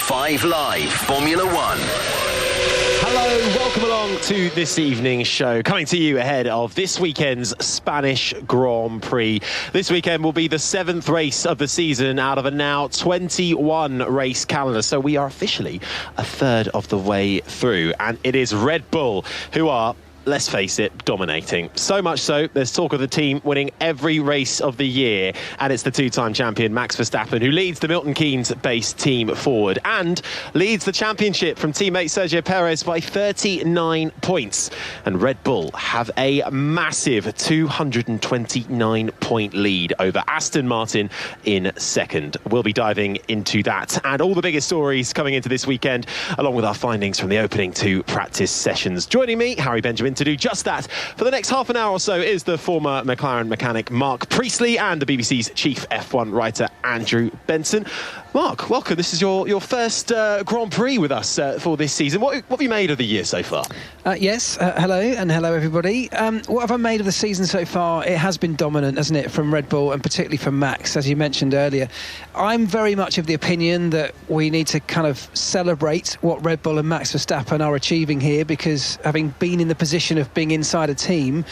5 Live Formula One. Hello, welcome along to this evening's show, coming to you ahead of this weekend's Spanish Grand Prix. This weekend will be the 7th race of the season out of a now 21 race calendar, so we are officially a third of the way through, and it is Red Bull who are, let's face it, dominating. So much so, there's talk of the team winning every race of the year, and it's the two-time champion Max Verstappen who leads the Milton Keynes-based team forward and leads the championship from teammate Sergio Perez by 39 points. And Red Bull have a massive 229-point lead over Aston Martin in second. We'll be diving into that and all the biggest stories coming into this weekend, along with our findings from the opening two practice sessions. Joining me, Harry Benjamin, to do just that for the next half an hour or so is the former McLaren mechanic Mark Priestley and the BBC's chief F1 writer Andrew Benson. Mark, welcome. This is your first Grand Prix with us for this season. What have you made of the year so far? Yes, hello and hello everybody. What have I made of the season so far? It has been dominant, hasn't it, from Red Bull and particularly from Max, as you mentioned earlier. I'm very much of the opinion that we need to kind of celebrate what Red Bull and Max Verstappen are achieving here, because having been in the position of being inside a team,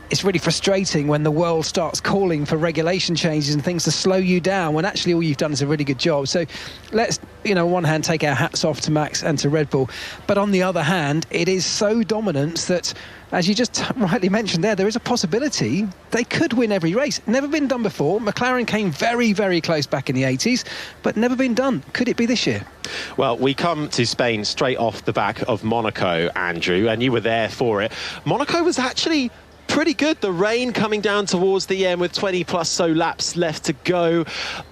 it's really frustrating when the world starts calling for regulation changes and things to slow you down when actually all you've done is a really good job. So let's, on one hand, take our hats off to Max and to Red Bull. But on the other hand, it is so dominant that, as you just rightly mentioned there is a possibility they could win every race. Never been done before. McLaren came very, very close back in the 80s, but never been done. Could it be this year? Well, we come to Spain straight off the back of Monaco, Andrew, and you were there for it. Monaco was actually pretty good. The rain coming down towards the end with 20 plus so laps left to go,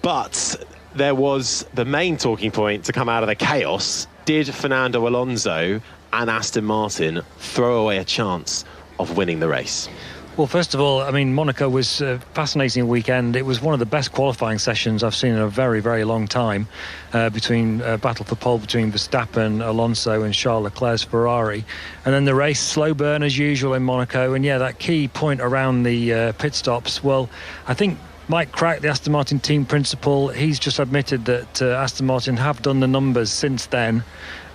but there was the main talking point to come out of the chaos. Did Fernando Alonso and Aston Martin throw away a chance of winning the race? Well, first of all, I mean, Monaco was a fascinating weekend. It was one of the best qualifying sessions I've seen in a very, very long time, between battle for pole between Verstappen, Alonso and Charles Leclerc's Ferrari. And then the race, slow burn as usual in Monaco. And yeah, that key point around the pit stops, well, I think Mike Crack, the Aston Martin team principal, he's just admitted that Aston Martin have done the numbers since then.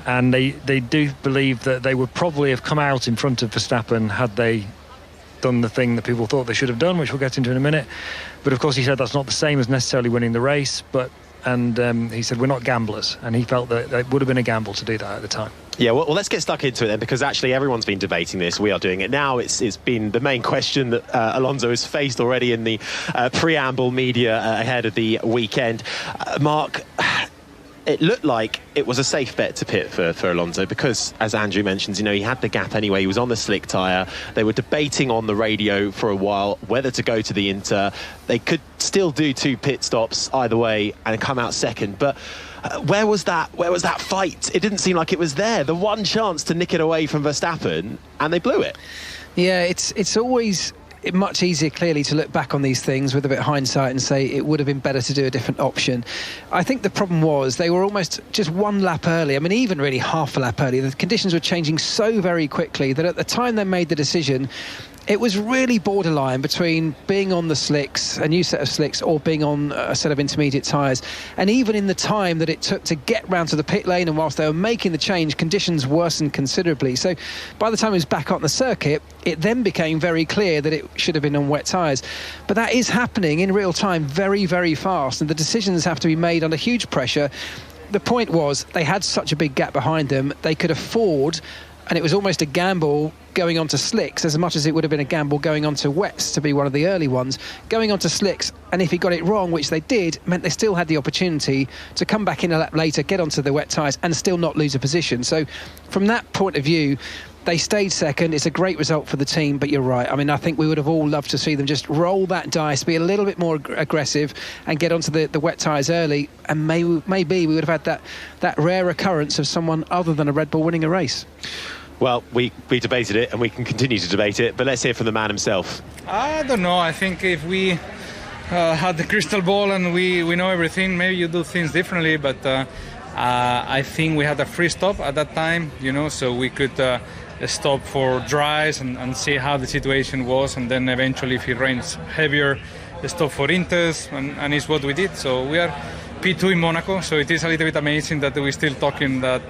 And they do believe that they would probably have come out in front of Verstappen had they done the thing that people thought they should have done, which we'll get into in a minute. But of course he said that's not the same as necessarily winning the race, and he said we're not gamblers, and he felt that it would have been a gamble to do that at the time. Yeah, well, let's get stuck into it then, because actually everyone's been debating this. We are doing it now. It's been the main question that Alonso has faced already in the preamble media ahead of the weekend. Mark, it looked like it was a safe bet to pit for Alonso because, as Andrew mentions, he had the gap anyway. He was on the slick tyre. They were debating on the radio for a while whether to go to the Inter. They could still do 2 pit stops either way and come out second. But where was that fight? It didn't seem like it was there. The one chance to nick it away from Verstappen, and they blew it. Yeah, it's always much easier, clearly, to look back on these things with a bit of hindsight and say it would have been better to do a different option. I think the problem was they were almost just one lap early. I mean, even really half a lap early. The conditions were changing so very quickly that at the time they made the decision, it was really borderline between being on the slicks, a new set of slicks, or being on a set of intermediate tyres. And even in the time that it took to get round to the pit lane, and whilst they were making the change, conditions worsened considerably. So by the time it was back on the circuit, it then became very clear that it should have been on wet tyres. But that is happening in real time very, very fast, and the decisions have to be made under huge pressure. The point was they had such a big gap behind them, they could afford, and it was almost a gamble going onto slicks as much as it would have been a gamble going onto wets to be one of the early ones. Going onto slicks, and if he got it wrong, which they did, meant they still had the opportunity to come back in a lap later, get onto the wet tyres and still not lose a position. So from that point of view, they stayed second. It's a great result for the team, but you're right. I mean, I think we would have all loved to see them just roll that dice, be a little bit more aggressive and get onto the wet tyres early, and maybe we would have had that rare occurrence of someone other than a Red Bull winning a race. Well, we debated it, and we can continue to debate it, but let's hear from the man himself. I don't know. I think if we had the crystal ball and we know everything, maybe you do things differently, but I think we had a free stop at that time, so we could stop for dries and see how the situation was, and then eventually, if it rains heavier, stop for inters, and it's what we did. So we are P2 in Monaco, so it is a little bit amazing that we're still talking that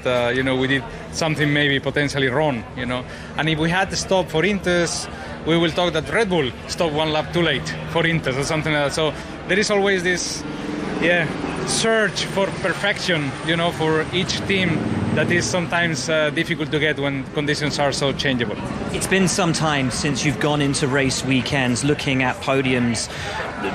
we did something maybe potentially wrong, and if we had to stop for Inters, we will talk that Red Bull stopped 1 lap too late for Inters or something like that. So there is always this search for perfection, for each team, that is sometimes difficult to get when conditions are so changeable. It's been some time since you've gone into race weekends looking at podiums,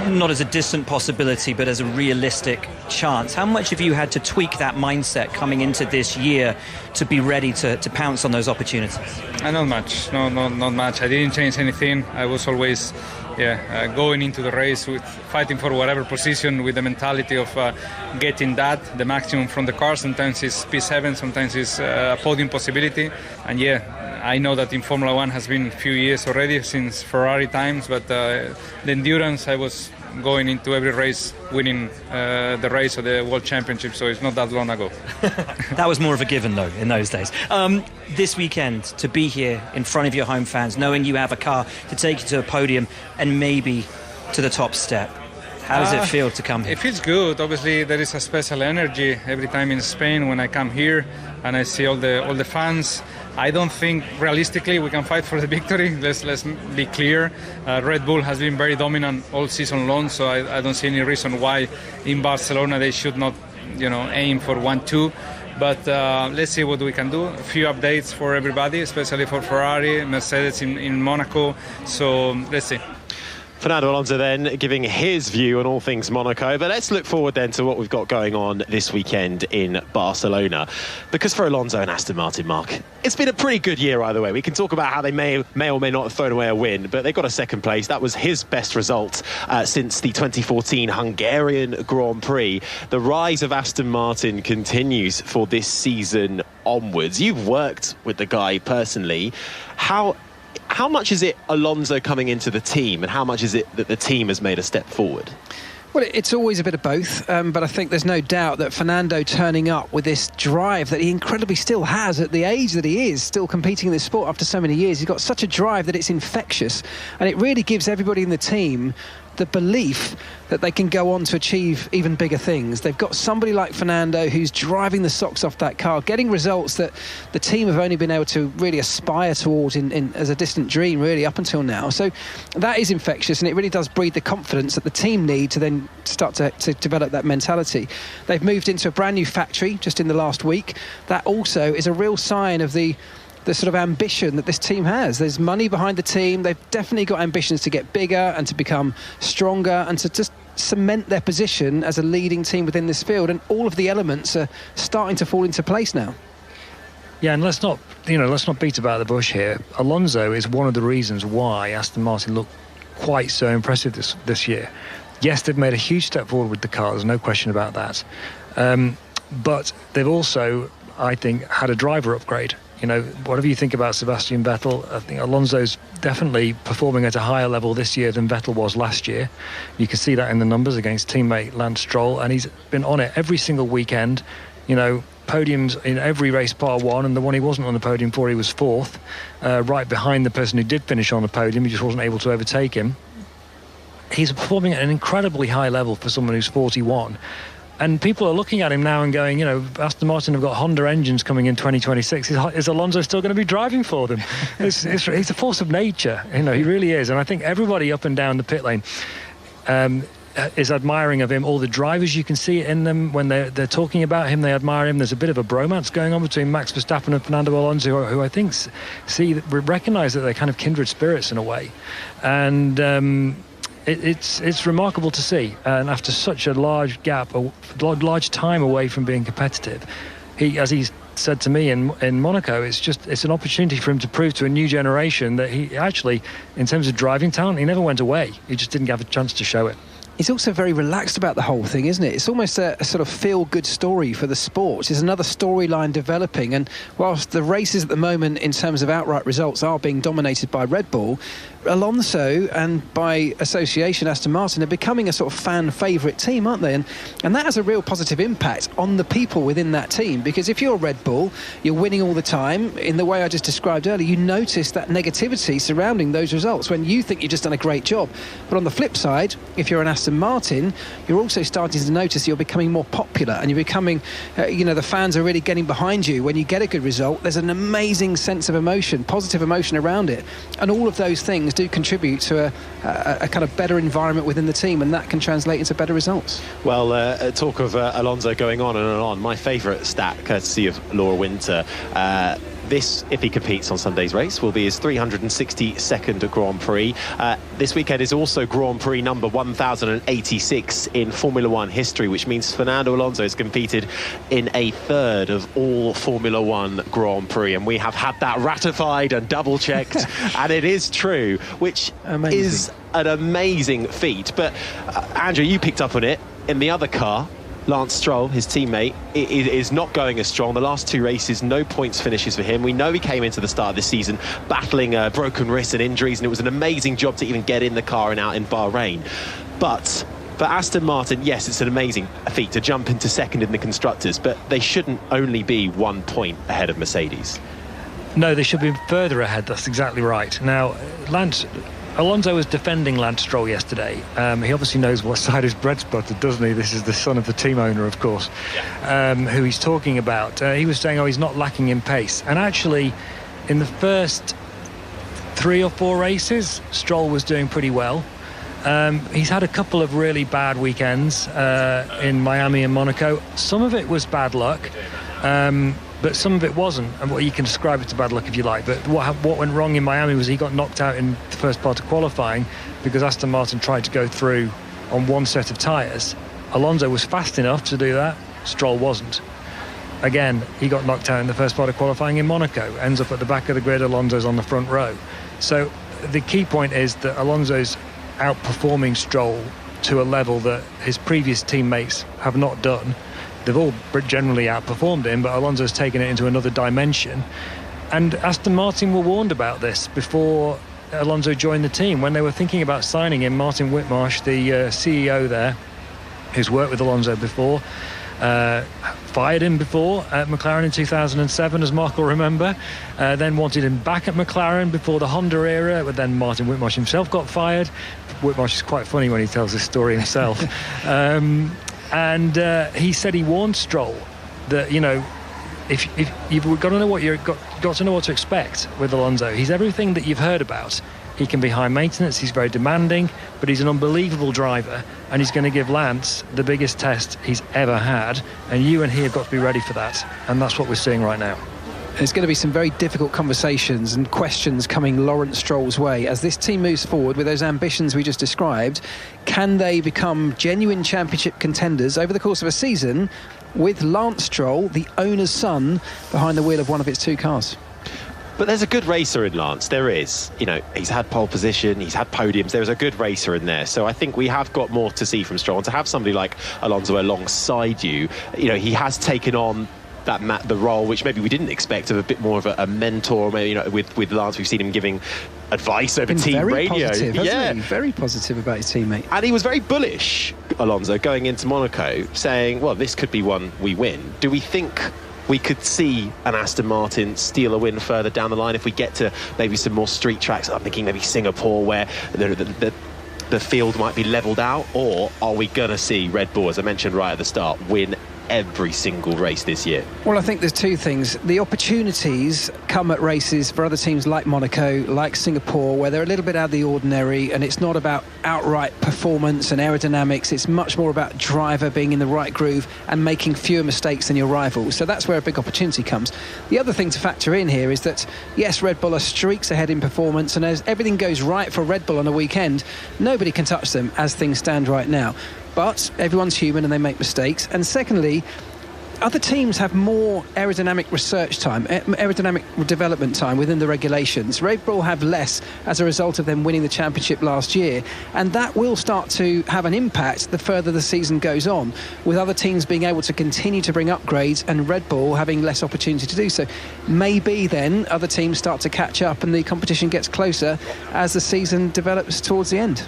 not as a distant possibility, but as a realistic chance. How much have you had to tweak that mindset coming into this year to be ready to pounce on those opportunities? Not much. No, not much. I didn't change anything. I was always going into the race with fighting for whatever position with the mentality of getting the maximum from the car. Sometimes it's P7, sometimes it's a podium possibility. And I know that in Formula One has been a few years already, since Ferrari times, but the endurance, I was going into every race winning the race or the World Championship, so it's not that long ago. That was more of a given, though, in those days. This weekend, to be here in front of your home fans, knowing you have a car to take you to a podium and maybe to the top step, how does it feel to come here? It feels good. Obviously, there is a special energy every time in Spain when I come here and I see all the fans. I don't think realistically we can fight for the victory. Let's be clear. Red Bull has been very dominant all season long, so I don't see any reason why in Barcelona they should not, aim for 1-2. But let's see what we can do. A few updates for everybody, especially for Ferrari, Mercedes in Monaco. So let's see. Fernando Alonso then giving his view on all things Monaco. But let's look forward then to what we've got going on this weekend in Barcelona. Because for Alonso and Aston Martin, Mark, it's been a pretty good year either way. We can talk about how they may or may not have thrown away a win, but they got a second place. That was his best result since the 2014 Hungarian Grand Prix. The rise of Aston Martin continues for this season onwards. You've worked with the guy personally. How much is it Alonso coming into the team, and how much is it that the team has made a step forward? Well, it's always a bit of both, but I think there's no doubt that Fernando turning up with this drive that he incredibly still has at the age that he is, still competing in this sport after so many years. He's got such a drive that it's infectious, and it really gives everybody in the team the belief that they can go on to achieve even bigger things. They've got somebody like Fernando who's driving the socks off that car, getting results that the team have only been able to really aspire towards in as a distant dream, really, up until now. So that is infectious, and it really does breed the confidence that the team need to then start to develop that mentality. They've moved into a brand new factory just in the last week. That also is a real sign of the sort of ambition that this team has. There's money behind the team. They've definitely got ambitions to get bigger and to become stronger and to just cement their position as a leading team within this field. And all of the elements are starting to fall into place now. Yeah, and let's not beat about the bush here. Alonso is one of the reasons why Aston Martin look quite so impressive this year. Yes, they've made a huge step forward with the car. There's no question about that. But they've also, I think, had a driver upgrade. Whatever you think about Sebastian Vettel, I think Alonso's definitely performing at a higher level this year than Vettel was last year. You can see that in the numbers against teammate Lance Stroll, and he's been on it every single weekend. Podiums in every race bar one, and the one he wasn't on the podium for, he was fourth, right behind the person who did finish on the podium. He just wasn't able to overtake him. He's performing at an incredibly high level for someone who's 41. And people are looking at him now and going, Aston Martin have got Honda engines coming in 2026. Is Alonso still going to be driving for them? He's a force of nature. He really is. And I think everybody up and down the pit lane is admiring of him. All the drivers, you can see it in them when they're talking about him. They admire him. There's a bit of a bromance going on between Max Verstappen and Fernando Alonso, who I think recognise that they're kind of kindred spirits in a way. And It's remarkable to see, and after such a large gap, a large time away from being competitive, as he said to me in Monaco, it's an opportunity for him to prove to a new generation that he actually, in terms of driving talent, he never went away. He just didn't have a chance to show it. He's also very relaxed about the whole thing, isn't it? It's almost a sort of feel-good story for the sport. There's another storyline developing, and whilst the races at the moment in terms of outright results are being dominated by Red Bull, Alonso and by association Aston Martin are becoming a sort of fan favourite team, aren't they? And that has a real positive impact on the people within that team, because if you're Red Bull, you're winning all the time in the way I just described earlier, you notice that negativity surrounding those results when you think you've just done a great job. But on the flip side, if you're an Aston Martin, you're also starting to notice you're becoming more popular, and you're becoming, the fans are really getting behind you. When you get a good result, there's an amazing sense of emotion, positive emotion around it, and all of those things do contribute to a kind of better environment within the team, and that can translate into better results. Well, talk of Alonso going on and on. My favourite stat, courtesy of Laura Winter, this, if he competes on Sunday's race, will be his 362nd Grand Prix. This weekend is also Grand Prix number 1086 in Formula One history, which means Fernando Alonso has competed in a third of all Formula One Grand Prix. And we have had that ratified and double-checked, and it is true, which is an amazing feat. But, Andrew, you picked up on it in the other car. Lance Stroll, his teammate, is not going as strong. The last two races, no points finishes for him. We know he came into the start of this season battling broken wrists and injuries, and it was an amazing job to even get in the car and out in Bahrain. But for Aston Martin, yes, it's an amazing feat to jump into second in the Constructors, but they shouldn't only be 1 point ahead of Mercedes. No, they should be further ahead. That's exactly right. Now, Alonso was defending Lance Stroll yesterday. He obviously knows what side his bread's buttered, doesn't he? This is the son of the team owner, of course, who he's talking about. He was saying, he's not lacking in pace. And actually, in the first 3 or 4 races, Stroll was doing pretty well. He's had a couple of really bad weekends in Miami and Monaco. Some of it was bad luck. But some of it wasn't, and you can describe it to bad luck if you like. But what went wrong in Miami was he got knocked out in the first part of qualifying because Aston Martin tried to go through on one set of tyres. Alonso was fast enough to do that. Stroll wasn't. Again, he got knocked out in the first part of qualifying in Monaco. Ends up at the back of the grid. Alonso's on the front row. So the key point is that Alonso's outperforming Stroll to a level that his previous teammates have not done. They've all generally outperformed him, but Alonso's taken it into another dimension. And Aston Martin were warned about this before Alonso joined the team. When they were thinking about signing him, Martin Whitmarsh, the CEO there, who's worked with Alonso before, fired him before at McLaren in 2007, as Mark will remember, then wanted him back at McLaren before the Honda era, but then Martin Whitmarsh himself got fired. Whitmarsh is quite funny when he tells this story himself. And he said he warned Stroll that, if you've got to know got to know what to expect with Alonso. He's everything that you've heard about. He can be high maintenance, he's very demanding, but he's an unbelievable driver, and he's going to give Lance the biggest test he's ever had, and you and he have got to be ready for that, and that's what we're seeing right now. There's going to be some very difficult conversations and questions coming Lawrence Stroll's way as this team moves forward with those ambitions we just described. Can they become genuine championship contenders over the course of a season with Lance Stroll, the owner's son, behind the wheel of one of its 2 cars? But there's a good racer in Lance. There is. He's had pole position, he's had podiums. There's a good racer in there. So I think we have got more to see from Stroll. And to have somebody like Alonso alongside you, he has taken on the role which maybe we didn't expect, of a bit more of a mentor. Maybe with Lance, we've seen him giving advice over team radio. Very positive about his teammate, and he was very bullish, Alonso, going into Monaco, saying, well, this could be one we win. Do we think we could see an Aston Martin steal a win further down the line if we get to maybe some more street tracks? I'm thinking maybe Singapore, where the field might be levelled out, or are we going to see Red Bull, as I mentioned right at the start, win every single race this year? Well, I think there's 2 things. The opportunities come at races for other teams like Monaco, like Singapore, where they're a little bit out of the ordinary, and it's not about outright performance and aerodynamics. It's much more about driver being in the right groove and making fewer mistakes than your rivals. So that's where a big opportunity comes. The other thing to factor in here is that, yes, Red Bull are streaks ahead in performance, and as everything goes right for Red Bull on a weekend, nobody can touch them as things stand right now. But everyone's human and they make mistakes. And secondly, other teams have more aerodynamic research time, aerodynamic development time within the regulations. Red Bull have less as a result of them winning the championship last year, and that will start to have an impact the further the season goes on, with other teams being able to continue to bring upgrades and Red Bull having less opportunity to do so. Maybe then other teams start to catch up and the competition gets closer as the season develops towards the end.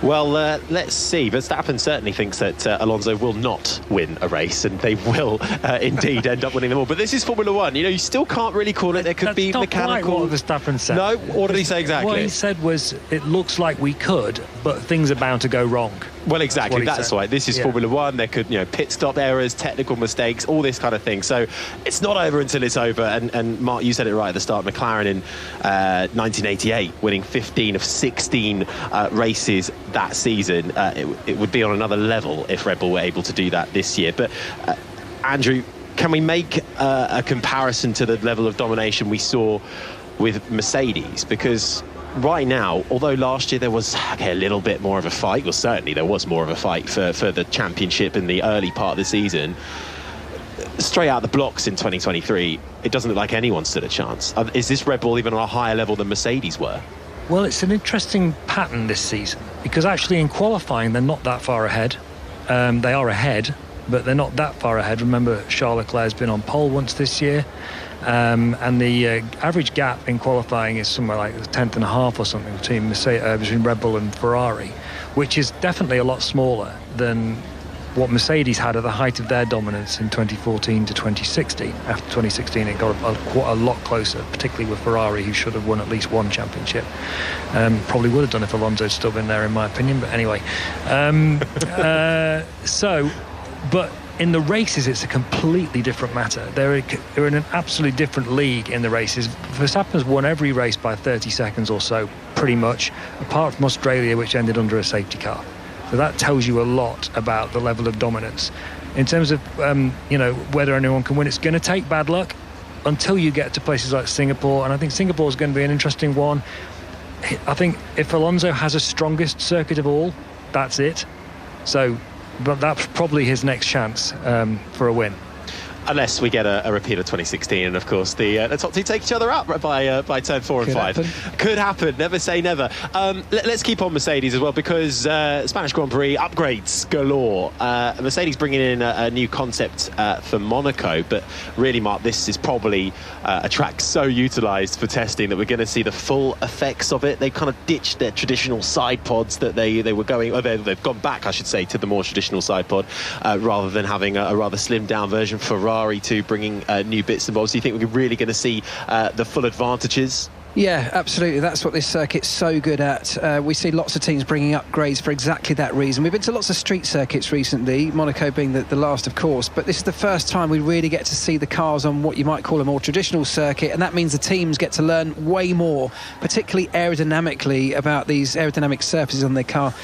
Well, let's see. Verstappen certainly thinks that Alonso will not win a race, and they will indeed end up winning them all. But this is Formula One. You still can't really call it. There could be mechanical. That's not quite what Verstappen said. No, what did he say exactly? What he said was, it looks like we could, but things are bound to go wrong. Well, exactly. That's why this is Formula One. There could, pit stop errors, technical mistakes, all this kind of thing. So it's not over until it's over. And Mark, you said it right at the start. McLaren in 1988, winning 15 of 16 races that season. It would be on another level if Red Bull were able to do that this year. But Andrew, can we make a comparison to the level of domination we saw with Mercedes? Because right now, although last year there was a little bit more of a fight, well, certainly there was more of a fight for the championship in the early part of the season, straight out the blocks in 2023, it doesn't look like anyone stood a chance. Is this Red Bull even on a higher level than Mercedes were? Well, it's an interesting pattern this season, because actually in qualifying they're not that far ahead. They are ahead, but they're not that far ahead. Remember, Charles Leclerc's been on pole once this year. And the average gap in qualifying is somewhere like a tenth and a half or something between Red Bull and Ferrari, which is definitely a lot smaller than what Mercedes had at the height of their dominance in 2014 to 2016. After 2016, it got a lot closer, particularly with Ferrari, who should have won at least one championship. Probably would have done if Alonso had still been there, in my opinion. But anyway, but in the races, it's a completely different matter. They're in an absolutely different league in the races. Verstappen's won every race by 30 seconds or so, pretty much, apart from Australia, which ended under a safety car. So that tells you a lot about the level of dominance. In terms of, whether anyone can win, it's going to take bad luck until you get to places like Singapore. And I think Singapore is going to be an interesting one. I think if Alonso has a strongest circuit of all, that's it. But that's probably his next chance for a win. Unless we get a repeat of 2016, and of course the top two take each other up by turn 4 and 5. Could happen. Never say never. Let's keep on Mercedes as well, because Spanish Grand Prix upgrades galore. Mercedes bringing in a new concept for Monaco, but really, Mark, this is probably a track so utilised for testing that we're going to see the full effects of it. They kind of ditched their traditional side pods that they were going. They've gone back, I should say, to the more traditional side pod rather than having a rather slimmed down version for Ferrari to bringing new bits and bobs. Do you think we're really going to see the full advantages? Yeah, absolutely. That's what this circuit's so good at. We see lots of teams bringing upgrades for exactly that reason. We've been to lots of street circuits recently, Monaco being the last, of course, but this is the first time we really get to see the cars on what you might call a more traditional circuit, and that means the teams get to learn way more, particularly aerodynamically, about these aerodynamic surfaces on their car.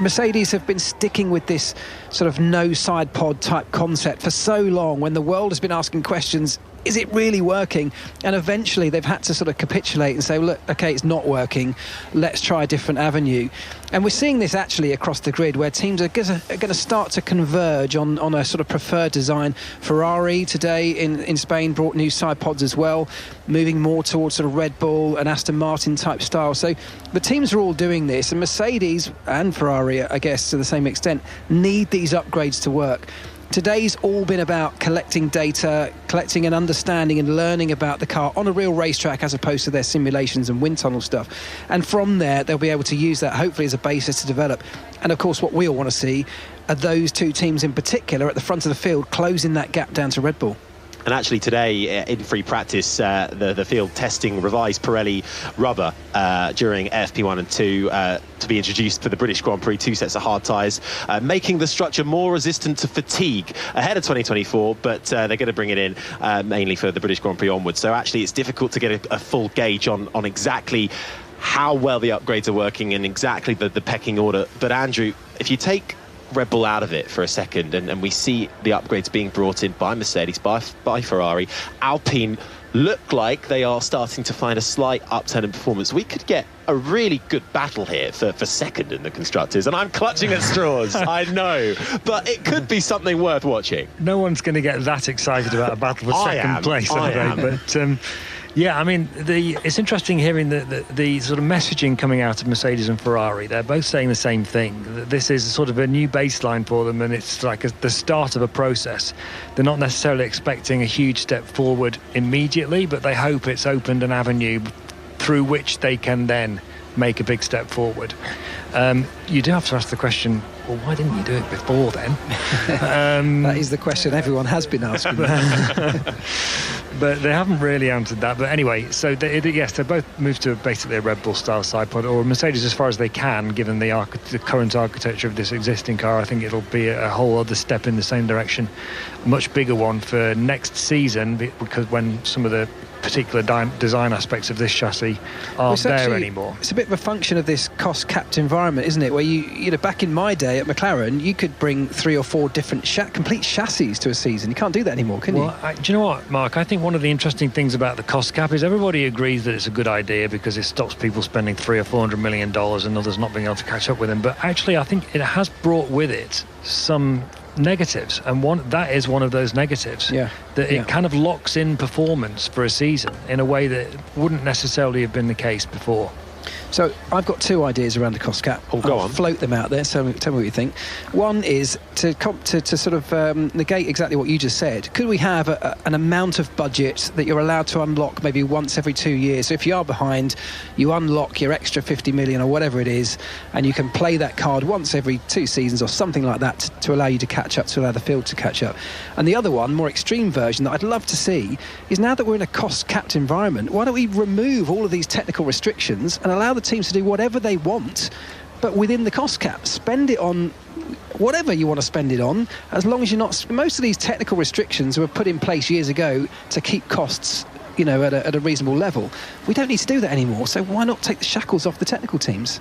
Mercedes have been sticking with this sort of no side pod type concept for so long, when the world has been asking questions, is it really working? And eventually they've had to sort of capitulate and say, well, look, okay, it's not working, let's try a different avenue. And we're seeing this actually across the grid, where teams are going to start to converge on a sort of preferred design. Ferrari today in Spain brought new side pods as well, moving more towards sort of Red Bull and Aston Martin type style. So the teams are all doing this, and Mercedes and Ferrari, I guess to the same extent, need these upgrades to work. Today's all been about collecting data, collecting an understanding and learning about the car on a real racetrack, as opposed to their simulations and wind tunnel stuff. And from there, they'll be able to use that, hopefully, as a basis to develop. And, of course, what we all want to see are those two teams in particular at the front of the field closing that gap down to Red Bull. And actually today, in free practice, the field testing revised Pirelli rubber during FP1 and 2 to be introduced for the British Grand Prix, 2 sets of hard tyres, making the structure more resistant to fatigue ahead of 2024, but they're going to bring it in mainly for the British Grand Prix onwards. So actually it's difficult to get a full gauge on exactly how well the upgrades are working and exactly the pecking order. But Andrew, if you take Red Bull out of it for a second, and we see the upgrades being brought in by Mercedes, by Ferrari, Alpine look like they are starting to find a slight upturn in performance, we could get a really good battle here for second in the constructors. And I'm clutching at straws, I know, but it could be something worth watching. No one's going to get that excited about a battle for second place, are they? But yeah, I mean, it's interesting hearing the sort of messaging coming out of Mercedes and Ferrari. They're both saying the same thing. This is sort of a new baseline for them, and it's like the start of a process. They're not necessarily expecting a huge step forward immediately, but they hope it's opened an avenue through which they can then make a big step forward. You do have to ask the question, well, why didn't you do it before then? That is the question everyone has been asking. But they haven't really answered that. But anyway, so they both moved to basically a Red Bull style side pod, or Mercedes as far as they can, given the current architecture of this existing car. I think it'll be a whole other step in the same direction, much bigger one for next season, because when some of the particular design aspects of this chassis aren't there anymore. It's a bit of a function of this cost-capped environment, isn't it? Where you know, back in my day at McLaren, you could bring 3 or 4 different complete chassis to a season. You can't do that anymore, can you? Do you know what, Mark? I think one of the interesting things about the cost cap is everybody agrees that it's a good idea because it stops people spending $300 or $400 million and others not being able to catch up with them. But actually, I think it has brought with it some negatives, and that is one of those negatives. It kind of locks in performance for a season in a way that wouldn't necessarily have been the case before. So I've got 2 ideas around the cost cap. I'll float them out there. So tell me what you think. One is to sort of negate exactly what you just said. Could we have an amount of budget that you're allowed to unlock maybe once every 2 years? So if you are behind, you unlock your extra 50 million or whatever it is, and you can play that card once every 2 seasons or something like that to allow you to catch up, to allow the field to catch up. And the other one, more extreme version that I'd love to see, is now that we're in a cost-capped environment, why don't we remove all of these technical restrictions and allow the teams to do whatever they want, but within the cost cap? Spend it on whatever you want to spend it on, as long as you're not. Most of these technical restrictions were put in place years ago to keep costs, you know, at a reasonable level. We don't need to do that anymore, so why not take the shackles off the technical teams?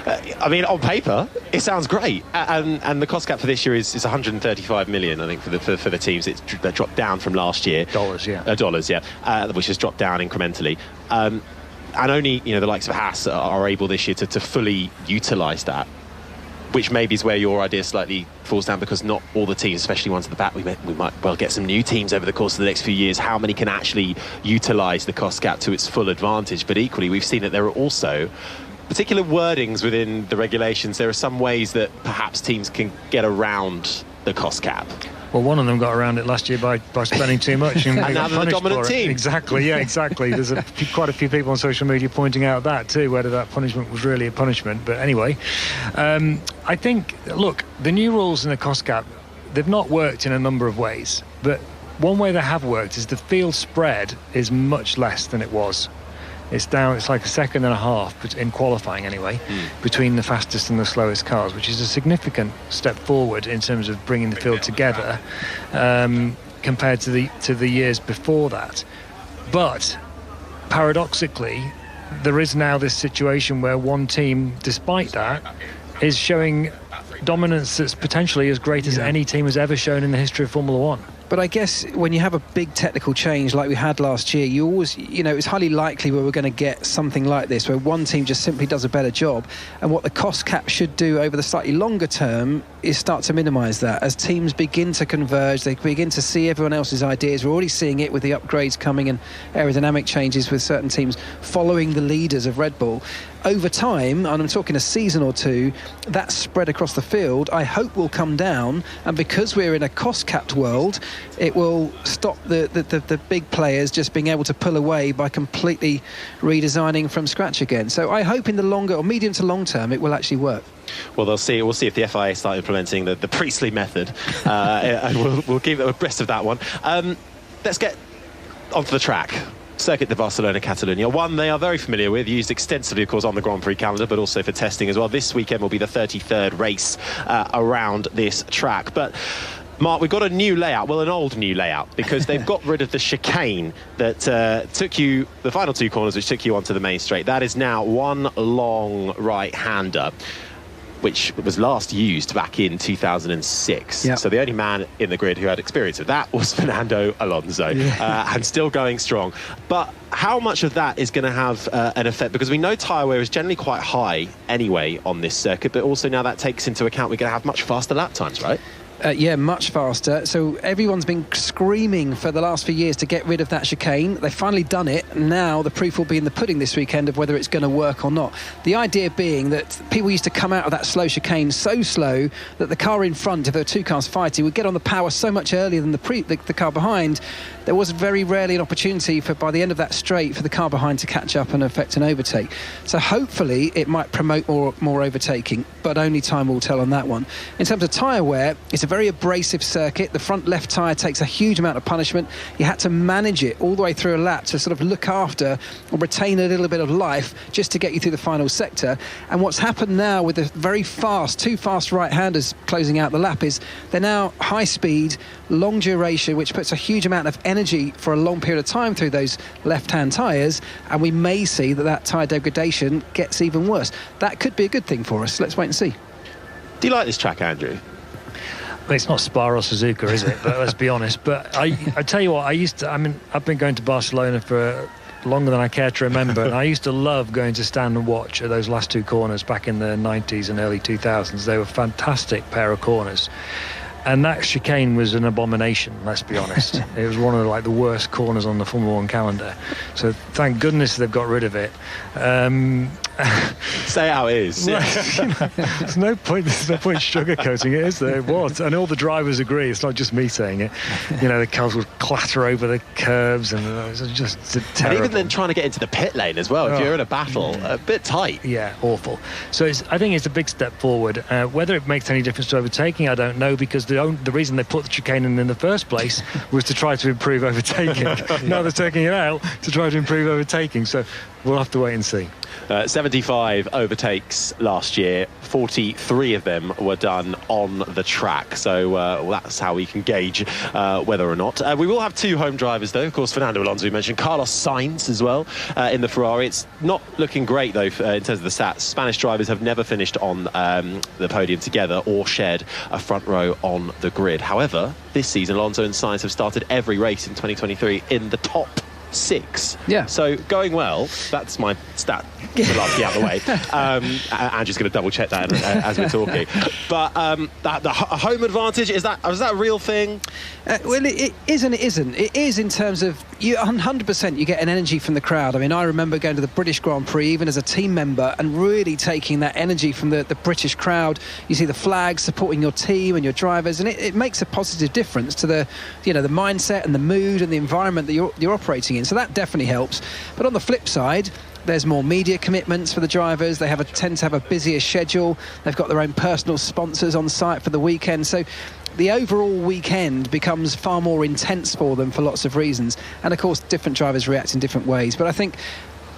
I mean, on paper it sounds great, and the cost cap for this year is 135 million, I think, for the teams. It's dropped down from last year. Dollars, which has dropped down incrementally. And only, you know, the likes of Haas are able this year to fully utilise that, which maybe is where your idea slightly falls down, because not all the teams, especially ones at the back, we might well get some new teams over the course of the next few years. How many can actually utilise the cost cap to its full advantage? But equally, we've seen that there are also particular wordings within the regulations. There are some ways that perhaps teams can get around the cost cap. Well, one of them got around it last year by spending too much. And now they're the dominant team. Exactly, exactly. There's quite a few people on social media pointing out that too, whether that punishment was really a punishment. But anyway, I think, look, the new rules in the cost cap, they've not worked in a number of ways. But one way they have worked is the field spread is much less than it was. It's down, it's like a second and a half, but in qualifying anyway, between the fastest and the slowest cars, which is a significant step forward in terms of bringing the field together compared to the years before that. But paradoxically, there is now this situation where one team, despite that, is showing dominance that's potentially as great as any team has ever shown in the history of Formula One. But I guess when you have a big technical change like we had last year, you always, you know, it's highly likely where we're going to get something like this, where one team just simply does a better job. And what the cost cap should do over the slightly longer term is start to minimise that. As teams begin to converge, they begin to see everyone else's ideas. We're already seeing it with the upgrades coming and aerodynamic changes with certain teams following the leaders of Red Bull. Over time, and I'm talking a season or two, that spread across the field, I hope, will come down. And because we're in a cost-capped world, it will stop the big players just being able to pull away by completely redesigning from scratch again. So I hope in the longer or medium to long term it will actually work. Well, we'll see if the FIA start implementing the Priestley method. And we'll keep abreast of that one. Let's get onto the track. Circuit de Barcelona, Catalunya. One they are very familiar with, used extensively, of course, on the Grand Prix calendar, but also for testing as well. This weekend will be the 33rd race around this track. But Mark, we've got a new layout, well, an old new layout, because they've got rid of the chicane that took you, the final 2 corners, which took you onto the main straight. That is now one long right-hander. which was last used back in 2006. Yep. So the only man in the grid who had experience of that was Fernando Alonso, and still going strong. But how much of that is going to have an effect? Because we know tyre wear is generally quite high anyway on this circuit, but also now that takes into account we're going to have much faster lap times, right? Yeah, much faster. So everyone's been screaming for the last few years to get rid of that chicane. They've finally done it. Now the proof will be in the pudding this weekend of whether it's going to work or not. The idea being that people used to come out of that slow chicane so slow that the car in front, if there were two cars fighting, would get on the power so much earlier than the car behind. There was very rarely an opportunity for, by the end of that straight, for the car behind to catch up and affect an overtake. So hopefully it might promote more overtaking, but only time will tell on that one. In terms of tyre wear, it's a very abrasive circuit. The front left tyre takes a huge amount of punishment. You had to manage it all the way through a lap to sort of look after or retain a little bit of life just to get you through the final sector. And what's happened now with the very fast, two fast right-handers closing out the lap is they're now high speed, long duration, which puts a huge amount of energy for a long period of time through those left-hand tyres, and we may see that tyre degradation gets even worse. That could be a good thing for us. Let's wait and see. Do you like this track, Andrew? Well, it's not Spa or Suzuka, is it? But let's be honest. But I tell you what, I've been going to Barcelona for longer than I care to remember, and I used to love going to stand and watch at those last two corners back in the 90s and early 2000s. They were a fantastic pair of corners. And that chicane was an abomination, let's be honest. It was one of the worst corners on the Formula One calendar. So thank goodness they've got rid of it. Say how it is. Well, there's no point sugarcoating it, is there? It was. And all the drivers agree. It's not just me saying it. The cars would clatter over the curbs, and it was just terrible. And even then trying to get into the pit lane as well, if you're in a battle, a bit tight. Yeah, awful. So I think it's a big step forward. Whether it makes any difference to overtaking, I don't know, because the reason they put the chicane in the first place was to try to improve overtaking. Now they're taking it out to try to improve overtaking. So we'll have to wait and see. 75 overtakes last year, 43 of them were done on the track, so that's how we can gauge whether or not. We will have two home drivers though, of course. Fernando Alonso, we mentioned, Carlos Sainz as well in the Ferrari. It's not looking great though in terms of the stats. Spanish drivers have never finished on the podium together or shared a front row on the grid. However, this season Alonso and Sainz have started every race in 2023 in the top 6. Yeah. So going well. That's my stat. I'll ask you out of the way. Andrew's going to double check that as we're talking. But the home advantage, is that a real thing? Well, it is and it isn't. It is in terms of 100% you get an energy from the crowd. I mean, I remember going to the British Grand Prix even as a team member and really taking that energy from the British crowd. You see the flags supporting your team and your drivers, and it makes a positive difference to the mindset and the mood and the environment that you're operating in. So that definitely helps. But on the flip side, there's more media commitments for the drivers. They tend to have a busier schedule. They've got their own personal sponsors on site for the weekend. So the overall weekend becomes far more intense for them for lots of reasons. And of course, different drivers react in different ways. But I think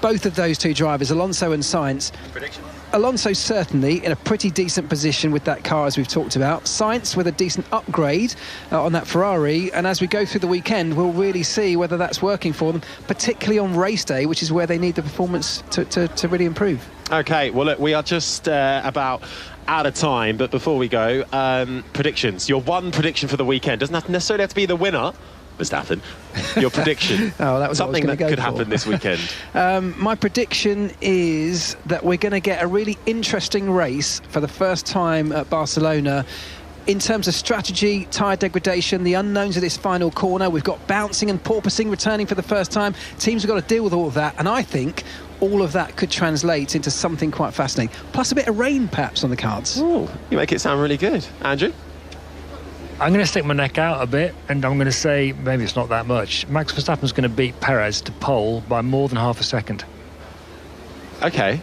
both of those two drivers, Alonso and Sainz, Prediction? Alonso certainly in a pretty decent position with that car, as we've talked about. Sainz with a decent upgrade on that Ferrari, and as we go through the weekend we'll really see whether that's working for them, particularly on race day, which is where they need the performance to really improve. Okay, well look, we are just about out of time, but before we go, predictions. Your one prediction for the weekend doesn't necessarily have to be the winner, Verstappen. Your prediction. Oh, that was something that could happen this weekend. My prediction is that we're going to get a really interesting race for the first time at Barcelona. In terms of strategy, tyre degradation, the unknowns of this final corner, we've got bouncing and porpoising returning for the first time. Teams have got to deal with all of that, and I think all of that could translate into something quite fascinating. Plus a bit of rain, perhaps, on the cards. Ooh, you make it sound really good. Andrew? I'm going to stick my neck out a bit, and I'm going to say maybe it's not that much. Max Verstappen's going to beat Perez to pole by more than half a second. Okay.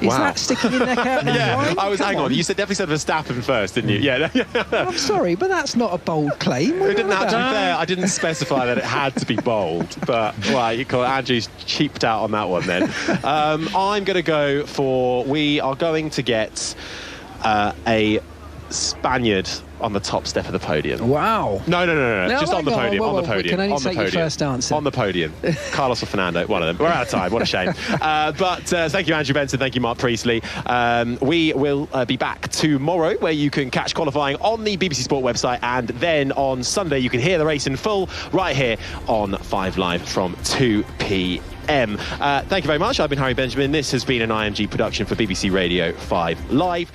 Is that sticking your neck out? Yeah, I was. Hang on. You definitely said Verstappen first, didn't you? Yeah. I'm sorry, but that's not a bold claim. It didn't have to be fair. I didn't specify that it had to be bold, but Andrew's cheaped out on that one. Then I'm going to go for. We are going to get a Spaniard on the top step of the podium. Wow. No. Just on the hang podium. Well, on the podium. We can only on the take podium. your first answer. On the podium. Carlos or Fernando, one of them. We're out of time. What a shame. But thank you, Andrew Benson. Thank you, Mark Priestley. We will be back tomorrow, where you can catch qualifying on the BBC Sport website, and then on Sunday you can hear the race in full right here on 5 Live from 2 p.m. Thank you very much. I've been Harry Benjamin. This has been an IMG production for BBC Radio 5 Live.